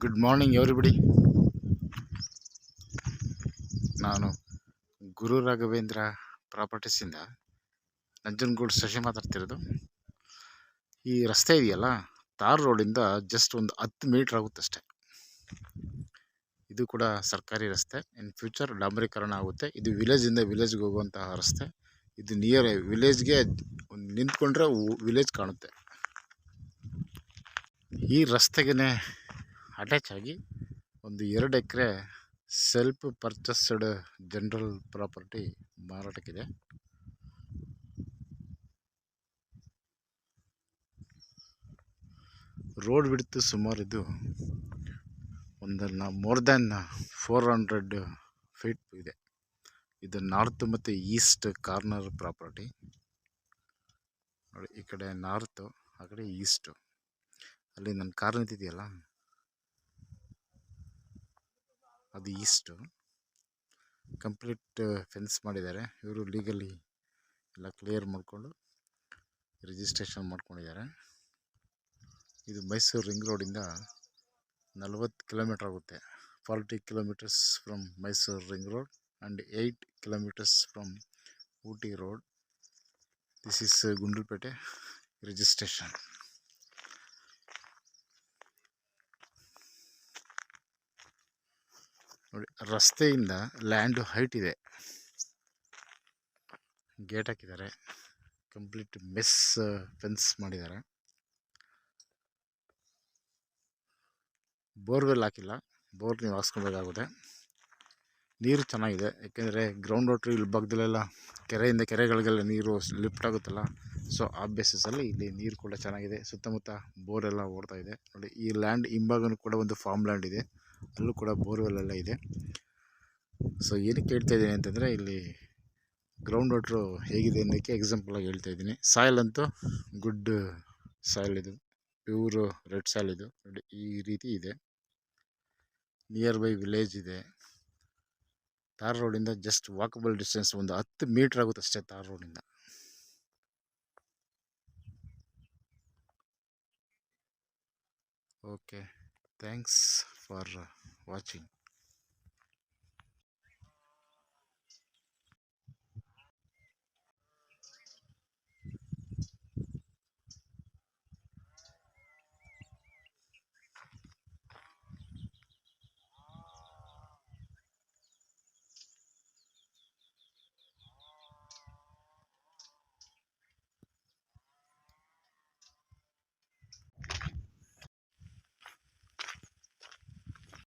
Good morning everybody. ನಾನು ಗುರು ರಾಘವೇಂದ್ರ ಪ್ರಾಪರ್ಟೀಸಿಂದ ನಂಜನಗೂಡು ಶಶಿ ಮಾತಾಡ್ತಿರೋದು. ಈ ರಸ್ತೆ ಇದೆಯಲ್ಲ, ತಾರ್ ರೋಡಿಂದ ಜಸ್ಟ್ ಒಂದು 10 ಮೀಟ್ರ್ ಆಗುತ್ತೆ ಅಷ್ಟೇ. ಇದು ಕೂಡ ಸರ್ಕಾರಿ ರಸ್ತೆ. ಇನ್ ಫ್ಯೂಚರ್ ಡಾಂಬರೀಕರಣ ಆಗುತ್ತೆ. ಇದು ವಿಲೇಜಿಂದ ವಿಲೇಜ್ಗೆ ಹೋಗುವಂತಹ ರಸ್ತೆ. ಇದು ನಿಯರ್ ವಿಲೇಜ್ಗೆ ನಿಂತ್ಕೊಂಡ್ರೆ ವಿಲೇಜ್ ಕಾಣುತ್ತೆ. ಈ ರಸ್ತೆಗೆ ಅಟ್ಯಾಚ್ ಆಗಿ ಒಂದು 2 acre self purchased general property ಮಾರಾಟಕ್ಕಿದೆ. ರೋಡ್ ಬಿಡ್ತು ಸುಮಾರು ಇದು ಮೋರ್ ದ್ಯಾನ್ 400 ಫೀಟ್ ಇದೆ. ಇದು ನಾರ್ತ್ ಮತ್ತು ಈಸ್ಟ್ ಕಾರ್ನರ್ ಪ್ರಾಪರ್ಟಿ. ನೋಡಿ, ಈ ಕಡೆ ನಾರ್ತು, ಆ ಕಡೆ ಈಸ್ಟು. ಅಲ್ಲಿ ನನ್ನ ಕಾರ್ ನಿಂತಿದೆಯಲ್ಲ, ಅದು ಈಸ್ಟು. ಕಂಪ್ಲೀಟ್ ಫೆನ್ಸ್ ಮಾಡಿದ್ದಾರೆ. ಇವರು ಲೀಗಲಿ ಎಲ್ಲ ಕ್ಲಿಯರ್ ಮಾಡಿಕೊಂಡು ರಿಜಿಸ್ಟ್ರೇಷನ್ ಮಾಡ್ಕೊಂಡಿದ್ದಾರೆ. ಇದು ಮೈಸೂರು ರಿಂಗ್ ರೋಡಿಂದ 40 ಕಿಲೋಮೀಟ್ರ್ ಆಗುತ್ತೆ. 40 kilometres from Mysuru ring road and 8 kilometres from Ooty road. This is Gundlupet registration. ನೋಡಿ, ರಸ್ತೆಯಿಂದ ಲ್ಯಾಂಡು ಹೈಟ್ ಇದೆ. ಗೇಟ್ ಹಾಕಿದ್ದಾರೆ. ಕಂಪ್ಲೀಟ್ ಮೆಸ್ ಫೆನ್ಸ್ ಮಾಡಿದ್ದಾರೆ. ಬೋರ್ವೆಲ್ ಹಾಕಿಲ್ಲ. ಬೋರ್ ನೀವು ಹಾಕ್ಸ್ಕೊಬೇಕಾಗುತ್ತೆ. ನೀರು ಚೆನ್ನಾಗಿದೆ, ಯಾಕೆಂದರೆ ಗ್ರೌಂಡ್ ವಾಟ್ರ್ ಇಲ್ಲಿ ಭಾಗದಲ್ಲೆಲ್ಲ ಕೆರೆಗಳಿಗೆಲ್ಲ ನೀರು ಲಿಫ್ಟ್ ಆಗುತ್ತಲ್ಲ, ಸೊ ಆ ಬೇಸಿಸಲ್ಲಿ ಇಲ್ಲಿ ನೀರು ಕೂಡ ಚೆನ್ನಾಗಿದೆ. ಸುತ್ತಮುತ್ತ ಬೋರೆಲ್ಲ ಓಡ್ತಾ ಇದೆ. ನೋಡಿ, ಈ ಲ್ಯಾಂಡ್ ಹಿಂಭಾಗನೂ ಕೂಡ ಒಂದು ಫಾರ್ಮ್ ಲ್ಯಾಂಡ್ ಇದೆ. ಅಲ್ಲೂ ಕೂಡ ಬೋರ್ವೆಲ್ ಎಲ್ಲ ಇದೆ. ಸೊ ಏನಕ್ಕೆ ಹೇಳ್ತಾ ಇದ್ದೀನಿ ಅಂತಂದರೆ, ಇಲ್ಲಿ ಗ್ರೌಂಡ್ ವಾಟ್ರು ಹೇಗಿದೆ ಅನ್ನೋಕ್ಕೆ ಎಕ್ಸಾಂಪಲಾಗಿ ಹೇಳ್ತಾ ಇದ್ದೀನಿ. ಸಾಯಿಲ್ ಅಂತೂ ಗುಡ್ ಸಾಯಿಲ್ ಇದು, ಪ್ಯೂರ್ ರೆಡ್ ಸಾಯಿಲ್ ಇದು. ನೋಡಿ, ಈ ರೀತಿ ಇದೆ. ನಿಯರ್ ಬೈ ವಿಲೇಜ್ ಇದೆ. ತಾರ್ ರೋಡಿಂದ ಜಸ್ಟ್ ವಾಕಬಲ್ ಡಿಸ್ಟೆನ್ಸ್ ಒಂದು 10 ಮೀಟ್ರ್ ಆಗುತ್ತೆ ಅಷ್ಟೇ ತಾರ್ ರೋಡಿಂದ. Okay, thanks for watching.